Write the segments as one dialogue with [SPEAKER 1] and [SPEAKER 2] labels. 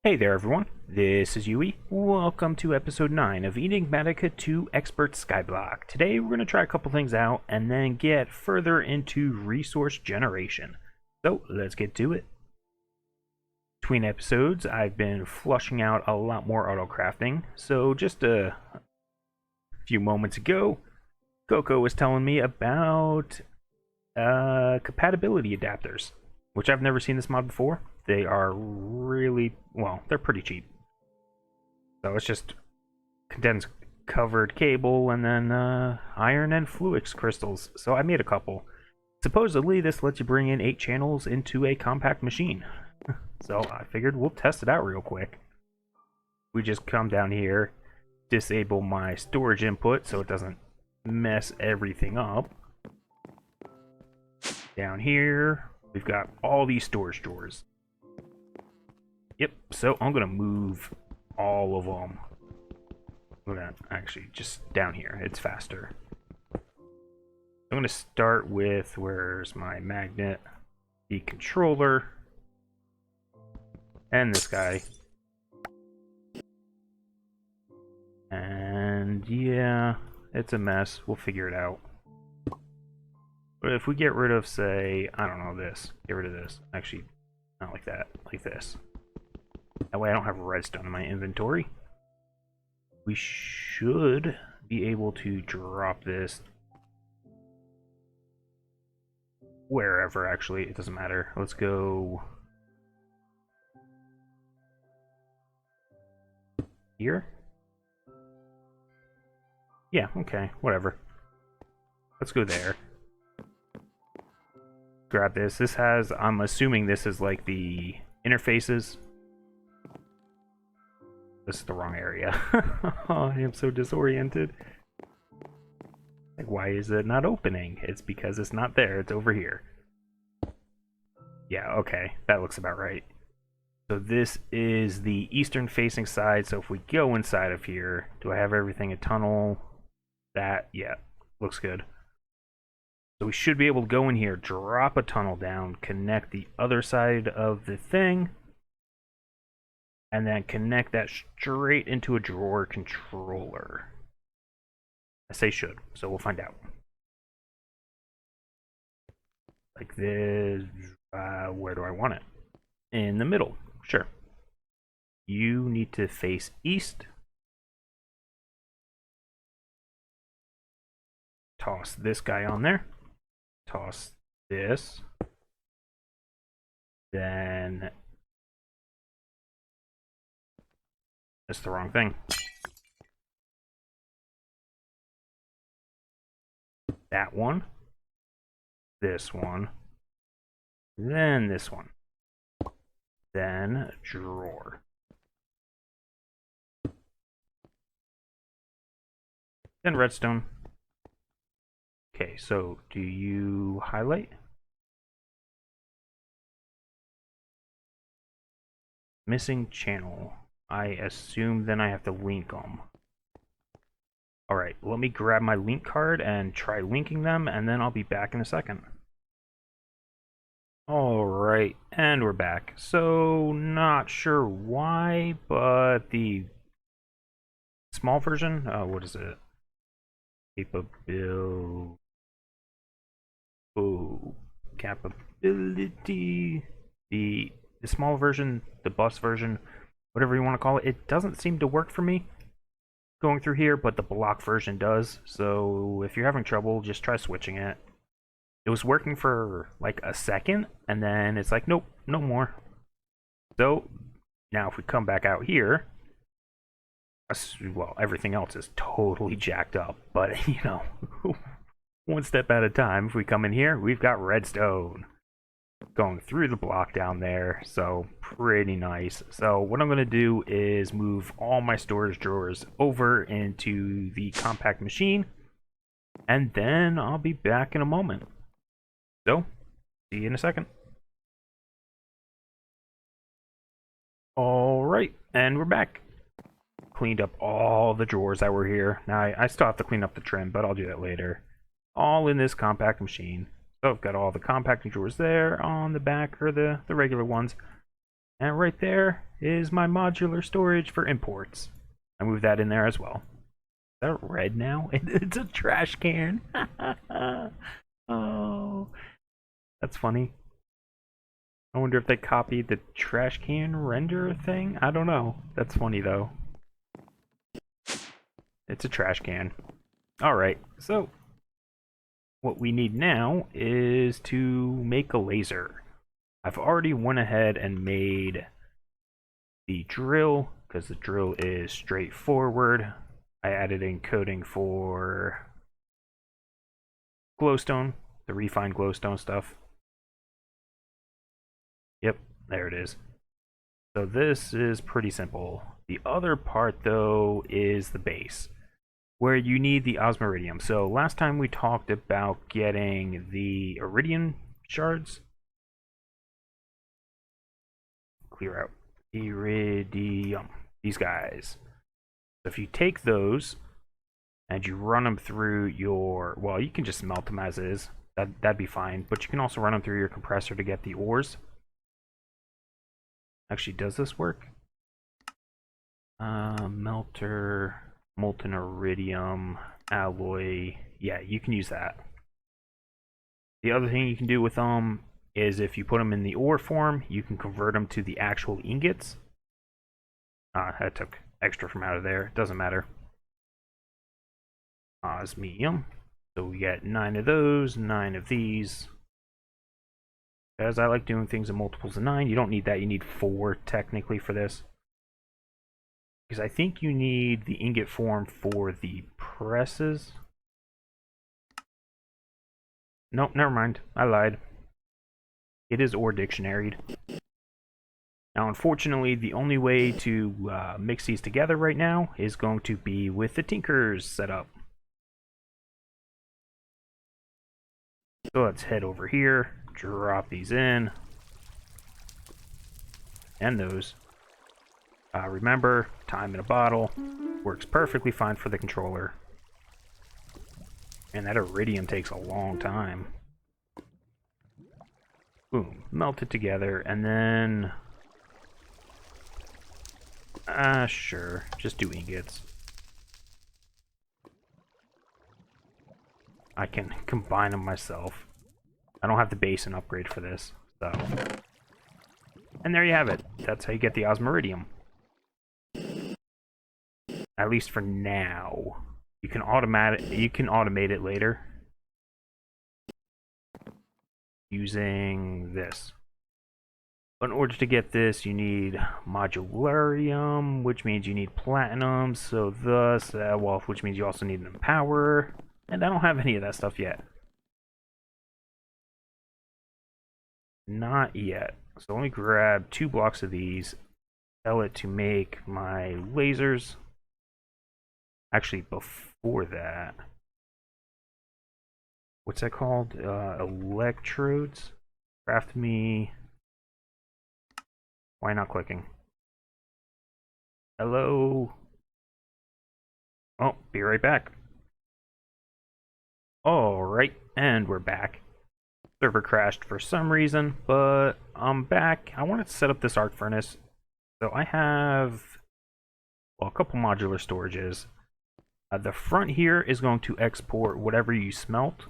[SPEAKER 1] Hey there everyone, this is Yui. Welcome to episode 9 of Enigmatica 2 Expert Skyblock. Today we're going to try a couple things out and then get further into resource generation. So let's get to it. Between episodes I've been flushing out a lot more auto crafting, so just a few moments ago Coco was telling me about compatibility adapters, which I've never seen this mod before. They are really, well, they're pretty cheap. So it's just condensed covered cable and then iron and fluix crystals. So I made a couple. Supposedly this lets you bring in 8 channels into a compact machine. So I figured we'll test it out real quick. We just come down here, disable my storage input so it doesn't mess everything up. Down here, we've got all these storage drawers. Yep, so I'm going to move all of them. I'm going to actually just down here. It's faster. I'm going to start with, where's my magnet? The controller. And this guy. And yeah, it's a mess. We'll figure it out. But if we get rid of, say, I don't know, this. Get rid of this. Actually, not like that. Like this. That way I don't have redstone in my inventory. We should be able to drop this wherever, actually. It doesn't matter. Let's go here. Yeah, okay, whatever. Let's go there. Grab this. This has, I'm assuming this is like the interfaces. This is the wrong area. Oh, I am so disoriented. Like, why is it not opening? It's because it's not there. It's over here. Yeah, okay. That looks about right. So this is the eastern facing side. So if we go inside of here, do I have everything? A tunnel? That, yeah, looks good. So we should be able to go in here, drop a tunnel down, connect the other side of the thing, and then connect that straight into a drawer controller. I say should, so we'll find out. Like this. Where do I want it? In the middle. Sure. You need to face east. Toss this guy on there. Toss this. Then that's the wrong thing. That one. This one. Then this one. Then drawer. Then redstone. Okay, so do you highlight? Missing channel. I assume then I have to link them. Alright, let me grab my link card and try linking them, and then I'll be back in a second. Alright, and we're back. So, not sure why, but the small version, what is it? Capability. The small version, the bus version, whatever you want to call it, it doesn't seem to work for me going through here, but the block version does. So if you're having trouble, just try switching it. It was working for like a second, and then it's like, nope, no more. So now if we come back out here, well, everything else is totally jacked up, but you know, one step at a time. If we come in here, we've got redstone going through the block down there, so pretty nice. So what I'm going to do is move all my storage drawers over into the compact machine, and then I'll be back in a moment. So, see you in a second. Alright, and we're back. Cleaned up all the drawers that were here. Now, I still have to clean up the trim, but I'll do that later. All in this compact machine. So I've got all the compacting drawers there on the back, or the regular ones. And right there is my modular storage for imports. I moved that in there as well. Is that red now? It's a trash can. Oh, that's funny. I wonder if they copied the trash can render thing? I don't know. That's funny though. It's a trash can. Alright, so what we need now is to make a laser. I've already went ahead and made the drill, because the drill is straightforward. I added in coating for glowstone, the refined glowstone stuff. Yep, there it is. So this is pretty simple. The other part though is the base, where you need the osmiridium. So last time we talked about getting the iridium shards. Clear out iridium, these guys. So if you take those and you run them through your, well, you can just melt them as is, that'd be fine, but you can also run them through your compressor to get the ores. Actually, does this work? Melter, molten iridium, alloy. Yeah, you can use that. The other thing you can do with them is if you put them in the ore form, you can convert them to the actual ingots. That took extra from out of there. Doesn't matter. Osmium. So we get 9 of those, 9 of these. As I like doing things in multiples of 9. You don't need that. You need 4 technically for this. Because I think you need the ingot form for the presses. Nope, never mind. I lied. It is ore dictionaried. Now, unfortunately, the only way to mix these together right now is going to be with the Tinkers setup. So let's head over here, drop these in, and those. Remember, time in a bottle works perfectly fine for the controller. And that iridium takes a long time. Boom, melt it together, and then... sure, just do ingots. I can combine them myself. I don't have the basin upgrade for this, so... And there you have it. That's how you get the osmiridium. At least for now. You can automate it later. Using this. But in order to get this, you need modularium, which means you need platinum, so thus, well, which means you also need an empower. And I don't have any of that stuff yet. Not yet. So let me grab 2 blocks of these, tell it to make my lasers. Actually, before that, what's that called? Electrodes. Craft me. Why not clicking? Hello. Oh, be right back. Alright, and we're back. Server crashed for some reason, but I'm back. I wanted to set up this arc furnace. So I have, well, a couple modular storages. The front here is going to export whatever you smelt.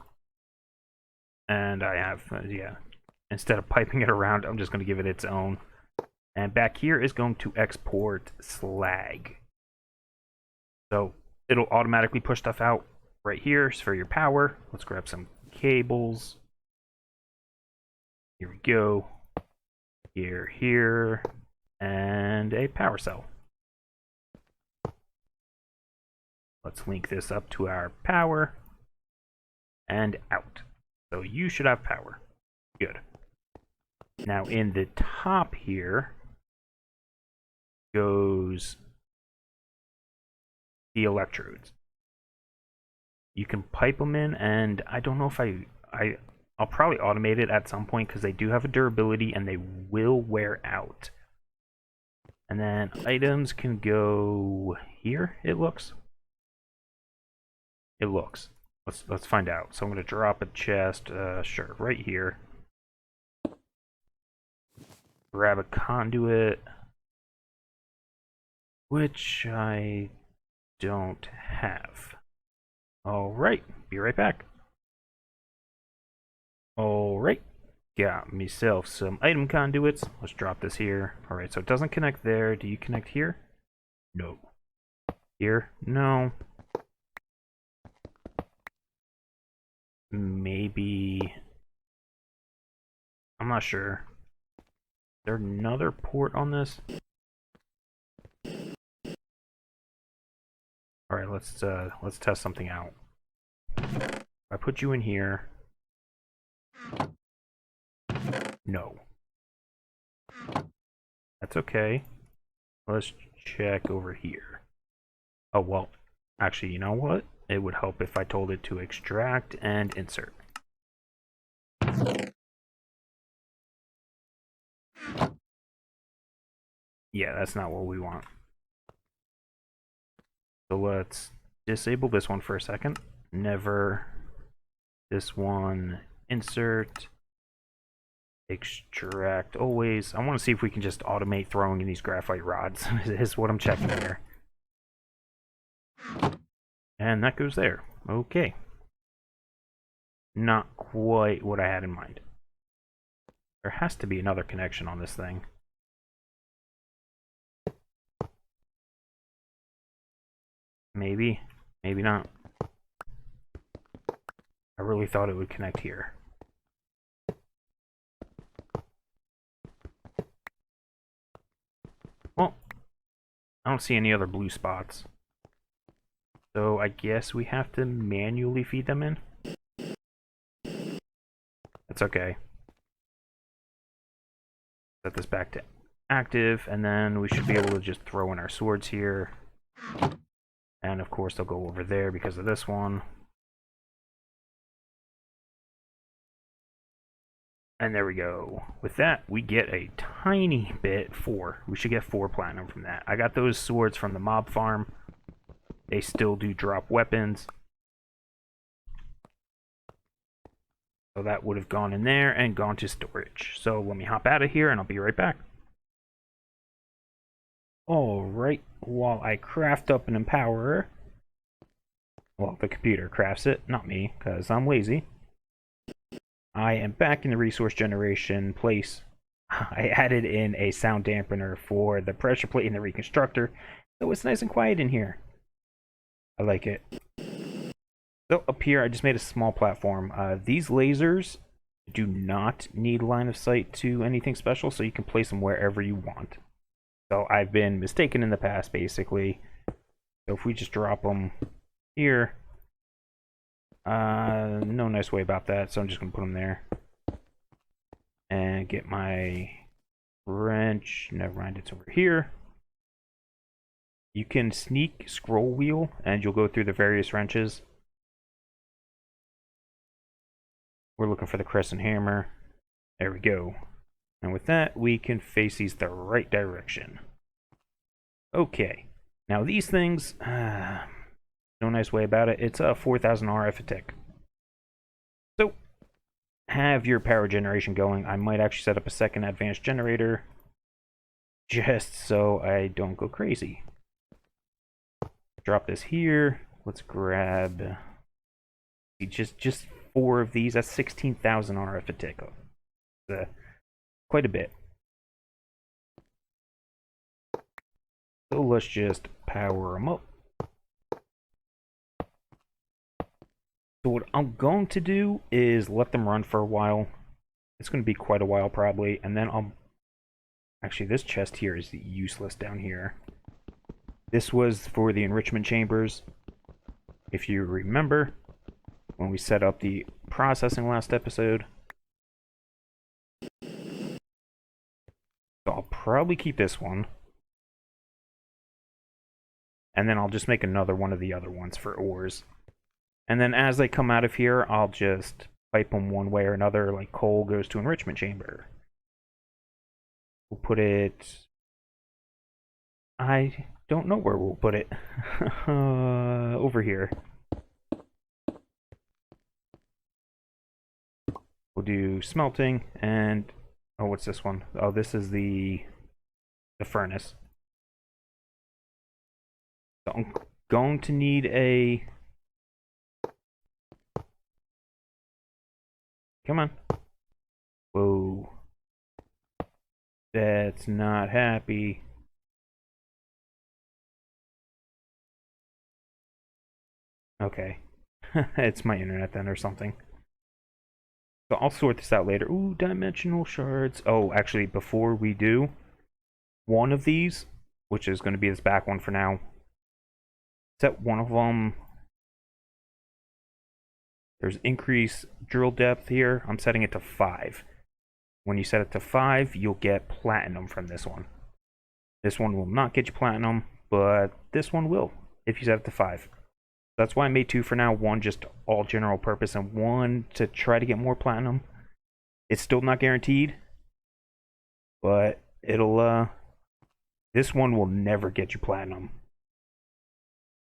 [SPEAKER 1] And I have, yeah, instead of piping it around, I'm just going to give it its own. And back here is going to export slag. So it'll automatically push stuff out right here for your power. Let's grab some cables. Here we go. Here, and a power cell. Let's link this up to our power and out. So you should have power. Good. Now in the top here goes the electrodes. You can pipe them in, and I don't know if I'll probably automate it at some point because they do have a durability and they will wear out. And then items can go here, it looks. It looks. Let's find out. So I'm going to drop a chest, sure, right here. grab a conduit, which I don't have. Alright, be right back. Alright, got myself some item conduits. Let's drop this here. Alright, so it doesn't connect there. Do you connect here? No. Here? No. Maybe... I'm not sure. Is there another port on this? Alright, let's test something out. If I put you in here... No. That's okay. Let's check over here. Oh, well, actually, you know what? It would help if I told it to extract and insert. Yeah, that's not what we want. So let's disable this one for a second. Never. This one, insert. Extract always. I want to see if we can just automate throwing in these graphite rods. Is what I'm checking here. And that goes there. Okay. Not quite what I had in mind. There has to be another connection on this thing. Maybe. Maybe not. I really thought it would connect here. Well, I don't see any other blue spots. So I guess we have to manually feed them in. That's okay. Set this back to active, and then we should be able to just throw in our swords here. And of course they'll go over there because of this one. And there we go. With that, we get a tiny bit, 4. We should get 4 platinum from that. I got those swords from the mob farm. They still do drop weapons. So that would have gone in there and gone to storage. So let me hop out of here and I'll be right back. Alright, while I craft up an empowerer. Well, the computer crafts it, not me, because I'm lazy. I am back in the resource generation place. I added in a sound dampener for the pressure plate in the Reconstructor, so it's nice and quiet in here. I like it. So up here, I just made a small platform. These lasers do not need line of sight to anything special, so you can place them wherever you want. So I've been mistaken in the past, basically. So if we just drop them here, no nice way about that, so I'm just gonna put them there. And get my wrench. Never mind, it's over here. You can sneak scroll wheel, and you'll go through the various wrenches. We're looking for the crescent hammer. There we go. And with that, we can face these the right direction. Okay. Now these things, no nice way about it. It's a 4,000 RF a tick. So, have your power generation going. I might actually set up a second advanced generator just so I don't go crazy. Drop this here. Let's grab just 4 of these. That's 16,000 RF a tick. Quite a bit. So let's just power them up. So what I'm going to do is let them run for a while. It's going to be quite a while probably, and then I'll... Actually, this chest here is useless down here. This was for the enrichment chambers. If you remember, when we set up the processing last episode. So I'll probably keep this one. And then I'll just make another one of the other ones for ores. And then as they come out of here, I'll just pipe them one way or another, like coal goes to enrichment chamber. We'll put it... I don't know where we'll put it. Over here. We'll do smelting, and Oh, what's this one? Oh, this is the furnace. So I'm going to need a... Come on. Whoa. That's not happy. Okay. It's my internet then or something. So I'll sort this out later. Ooh, dimensional shards. Oh, actually, before we do, one of these, which is going to be this back one for now, set one of them. There's increase drill depth here. I'm setting it to 5. When you set it to 5, you'll get platinum from this one. This one will not get you platinum, but this one will if you set it to 5. That's why I made 2 for now. One just all general purpose and one to try to get more platinum. It's still not guaranteed, but it'll this one will never get you platinum.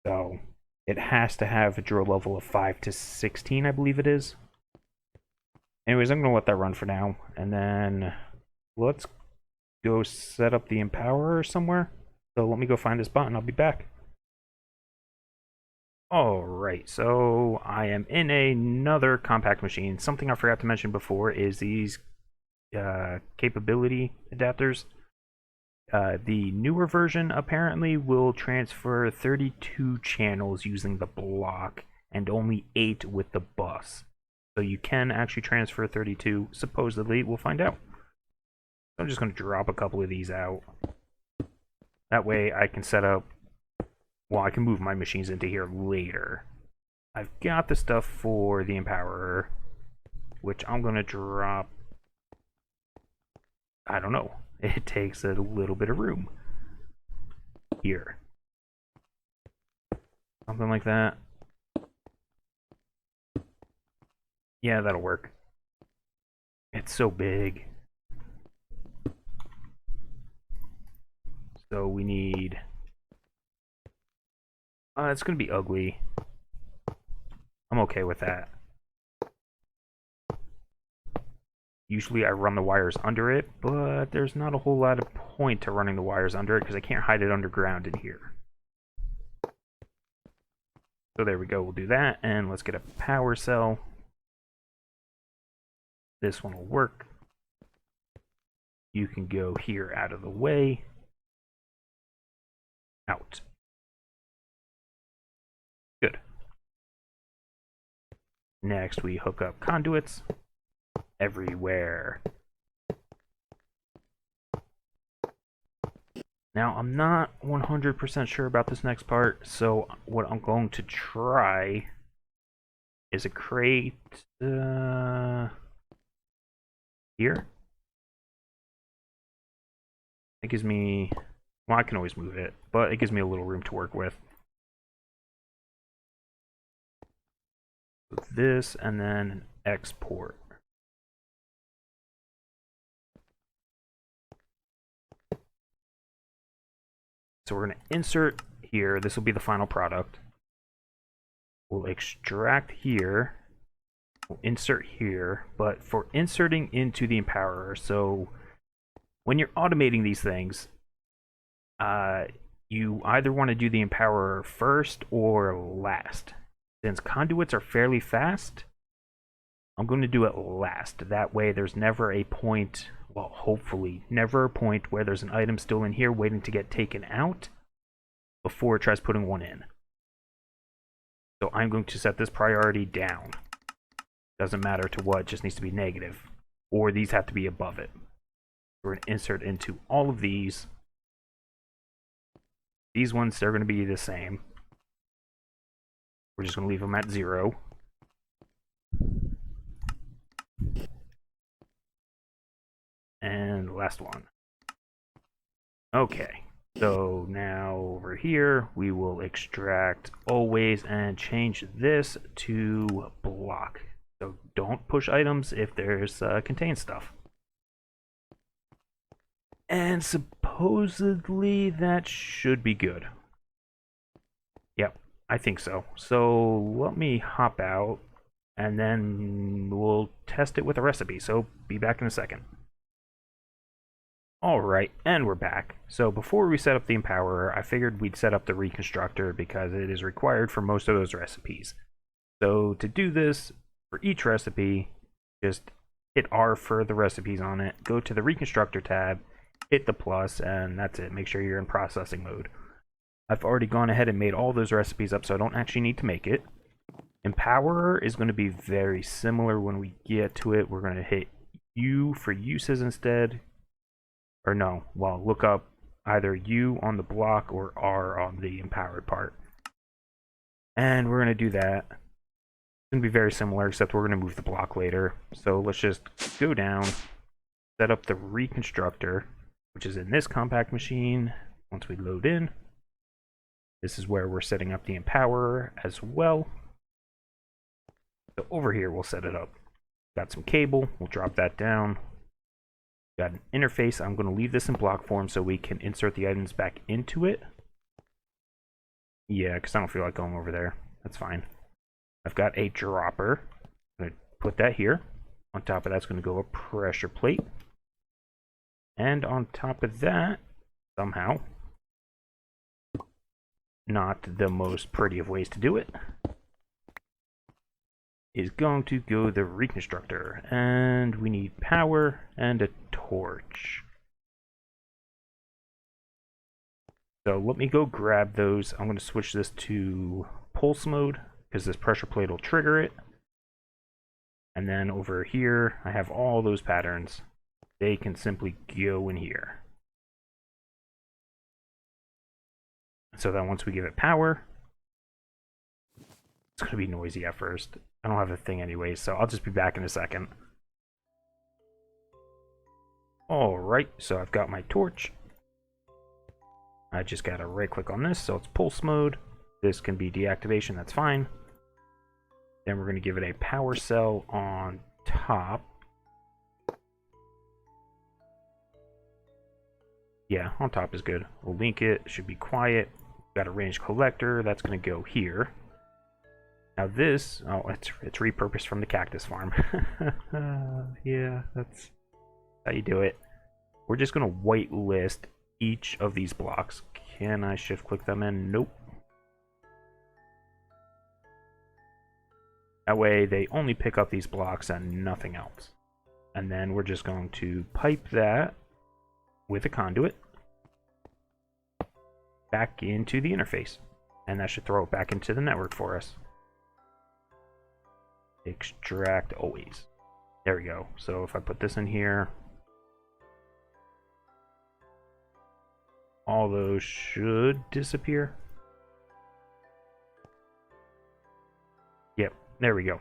[SPEAKER 1] So it has to have a drill level of 5 to 16, I believe it is. Anyways, I'm going to let that run for now. And then let's go set up the empowerer somewhere. So let me go find this button. I'll be back. Alright, so I am in another compact machine. Something I forgot to mention before is these capability adapters. The newer version apparently will transfer 32 channels using the block and only 8 with the bus. So you can actually transfer 32, supposedly. We'll find out. I'm just going to drop a couple of these out. That way I can set up... Well, I can move my machines into here later. I've got the stuff for the empowerer, which I'm going to drop... I don't know. It takes a little bit of room. Here. Something like that. Yeah, that'll work. It's so big. So we need... it's going to be ugly. I'm okay with that. Usually I run the wires under it, but there's not a whole lot of point to running the wires under it because I can't hide it underground in here. So there we go, we'll do that, and let's get a power cell. This one will work. You can go here out of the way. Out. Good. Next, we hook up conduits everywhere. Now, I'm not 100% sure about this next part, so what I'm going to try is a crate here. It gives me, well, I can always move it, but it gives me a little room to work with. This, and then an export. So we're going to insert here. This will be the final product. We'll extract here. We'll insert here. But for inserting into the empowerer, so when you're automating these things, you either want to do the empowerer first or last. Since conduits are fairly fast, I'm going to do it last. That way there's never a point, well, hopefully, never a point where there's an item still in here waiting to get taken out before it tries putting one in. So I'm going to set this priority down. Doesn't matter to what, it just needs to be negative. Or these have to be above it. We're going to insert into all of these. These ones, they're going to be the same. We're just going to leave them at 0. And last one. Okay, so now over here, we will extract always and change this to block. So don't push items if there's contained stuff. And supposedly that should be good. Yep. I think so. So let me hop out and then we'll test it with a recipe. So be back in a second. Alright, and we're back. So before we set up the Empowerer, I figured we'd set up the Reconstructor because it is required for most of those recipes. So to do this, for each recipe, just hit R for the recipes on it, go to the Reconstructor tab, hit the plus, and that's it. Make sure you're in processing mode. I've already gone ahead and made all those recipes up, so I don't actually need to make it. Empowerer is going to be very similar when we get to it. We're going to hit U for uses instead. Or no, well, look up either U on the block or R on the empowered part. And we're going to do that. It's going to be very similar, except we're going to move the block later. So let's just go down, set up the Reconstructor, which is in this compact machine. Once we load in, this is where we're setting up the Empowerer as well. So over here, we'll set it up. Got some cable, we'll drop that down. Got an interface. I'm going to leave this in block form so we can insert the items back into it. Yeah, because I don't feel like going over there. That's fine. I've got a dropper. I'm going to put that here. On top of that's going to go a pressure plate. And on top of that, somehow, not the most pretty of ways to do it, is going to go the Reconstructor. And we need power and a torch. So let me go grab those. I'm going to switch this to pulse mode because this pressure plate will trigger it. And then over here, I have all those patterns. They can simply go in here. So that once we give it power, it's going to be noisy at first. I don't have a thing anyway, so I'll just be back in a second. Alright, so I've got my torch. I just got to right click on this, so it's pulse mode. This can be deactivation, that's fine. Then we're going to give it a power cell on top. Yeah, on top is good. We'll link it, it should be quiet. Got a range collector, that's going to go here. Now this, oh, it's repurposed from the cactus farm. Yeah, that's how you do it. We're just going to whitelist each of these blocks. Can I shift click them in? Nope. That way they only pick up these blocks and nothing else. And then we're just going to pipe that with a conduit back into the interface. And that should throw it back into the network for us. Extract always. There we go. So if I put this in here, all those should disappear. Yep, there we go.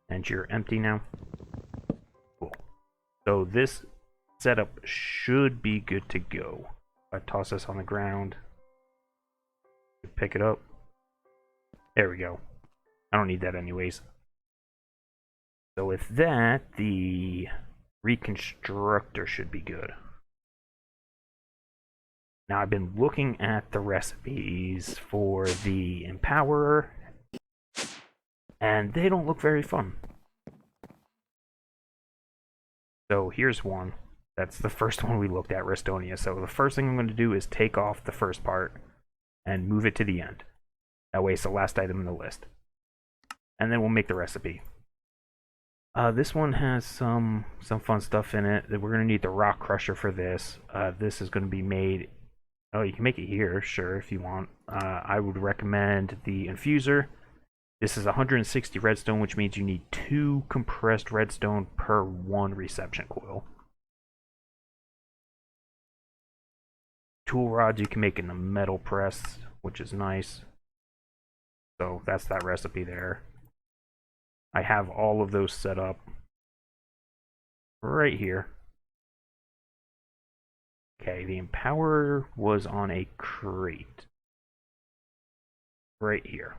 [SPEAKER 1] And you're empty now. Cool. So this setup should be good to go. If I toss this on the ground, pick it up. There we go. I don't need that anyways. So with that, the Reconstructor should be good. Now I've been looking at the recipes for the Empowerer, and they don't look very fun. So here's one. That's the first one we looked at, Restonia. So the first thing I'm going to do is take off the first part and move it to the end. That way it's the last item in the list. And then we'll make the recipe. This one has some fun stuff in it. We're going to need the rock crusher for this. This is going to be made... Oh, you can make it here, sure, if you want. I would recommend the infuser. This is 160 redstone, which means you need 2 compressed redstone per 1 reception coil. Tool rods you can make in the metal press, which is nice. So that's that recipe there. I have all of those set up right here. Okay, the Empowerer was on a crate. Right here.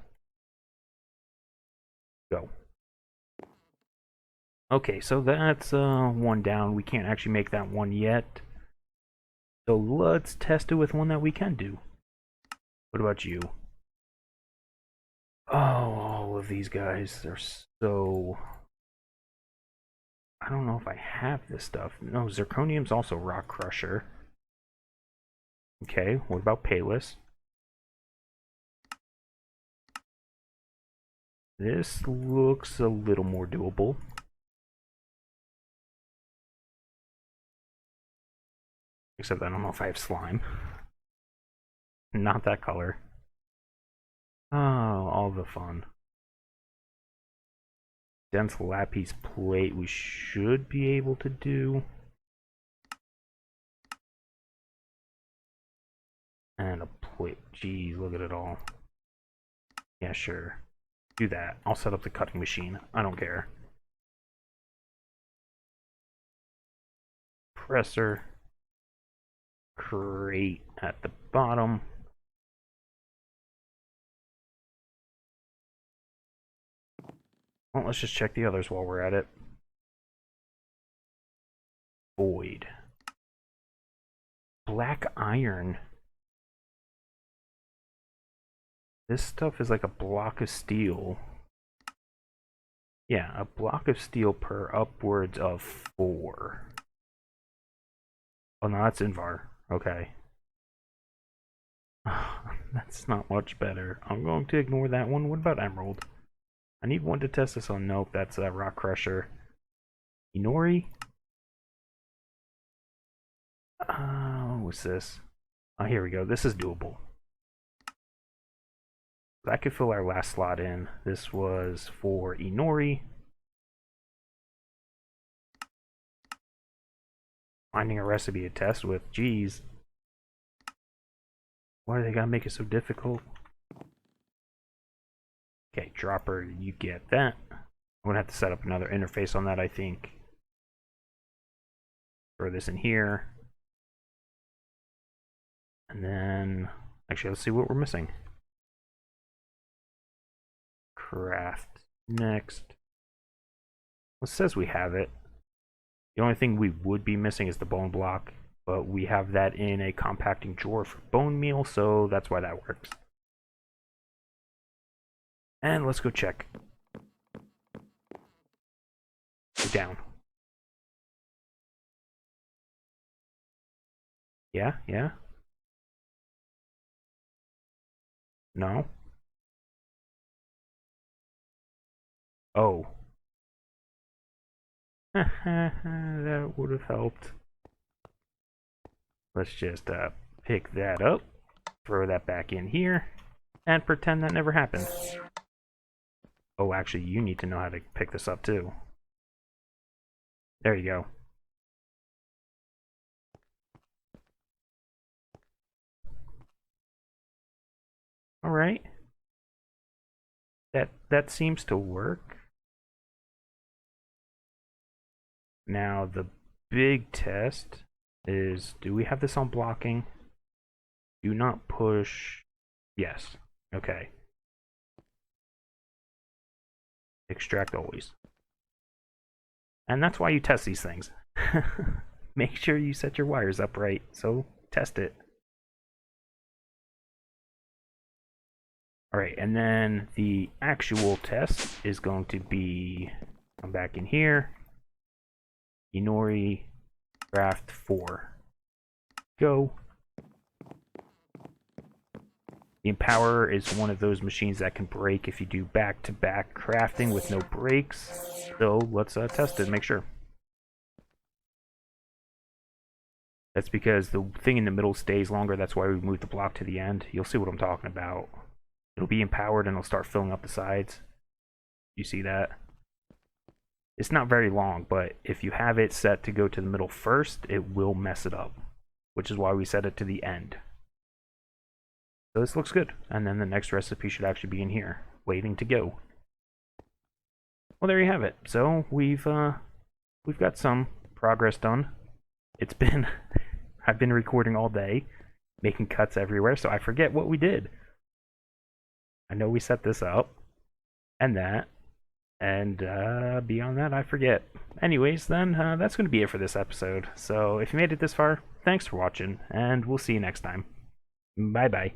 [SPEAKER 1] Go. Okay, so that's one down. We can't actually make that one yet. So let's test it with one that we can do. What about you? Oh, all of these guys, they're so... I don't know if I have this stuff. No, zirconium's also rock crusher. Okay, what about payless? This looks a little more doable. Except I don't know if I have slime. Not that color. Oh, all the fun. Dense lapis plate we should be able to do. And a plate. Geez, look at it all. Yeah, sure. Do that. I'll set up the cutting machine. I don't care. Presser. Crate at the bottom. Well, let's just check the others while we're at it. Void. Black iron. This stuff is like a block of steel. Yeah, a block of steel per upwards of 4. Oh no, that's Invar. Okay. That's not much better. I'm going to ignore that one. What about Emerald? I need one to test this on. Nope, that's a Rock Crusher. Inori? What's this? Oh, here we go. This is doable. That could fill our last slot in. This was for Inori. Finding a recipe to test with. Geez. Why do they gotta make it so difficult? Okay, dropper, you get that. I'm gonna have to set up another interface on that, I think. Throw this in here. And then, actually, let's see what we're missing. Craft next. Well, it says we have it. The only thing we would be missing is the bone block, but we have that in a compacting drawer for bone meal, so that's why that works. And let's go check. Go down. Yeah, yeah. No. Oh. That would have helped. Let's just pick that up, throw that back in here, and pretend that never happened. Oh, actually, you need to know how to pick this up too. There you go. All right. That seems to work. Now the big test is, do we have this on blocking? Do not push. Yes. Okay. Extract always. And that's why you test these things. Make sure you set your wires up right, so test it. Alright, and then the actual test is going to be, come back in here, Inori Craft 4. Go. The Empower is one of those machines that can break if you do back-to-back crafting with no breaks. So let's test it and make sure. That's because the thing in the middle stays longer. That's why we moved the block to the end. You'll see what I'm talking about. It'll be empowered and it'll start filling up the sides. You see that? It's not very long, but if you have it set to go to the middle first, it will mess it up, which is why we set it to the end. So this looks good, and then the next recipe should actually be in here, waiting to go. Well, there you have it. So we've got some progress done. It's been I've been recording all day, making cuts everywhere, so I forget what we did. I know we set this up, and that, and beyond that, I forget. Anyways, then, that's going to be it for this episode. So if you made it this far, thanks for watching, and we'll see you next time. Bye-bye.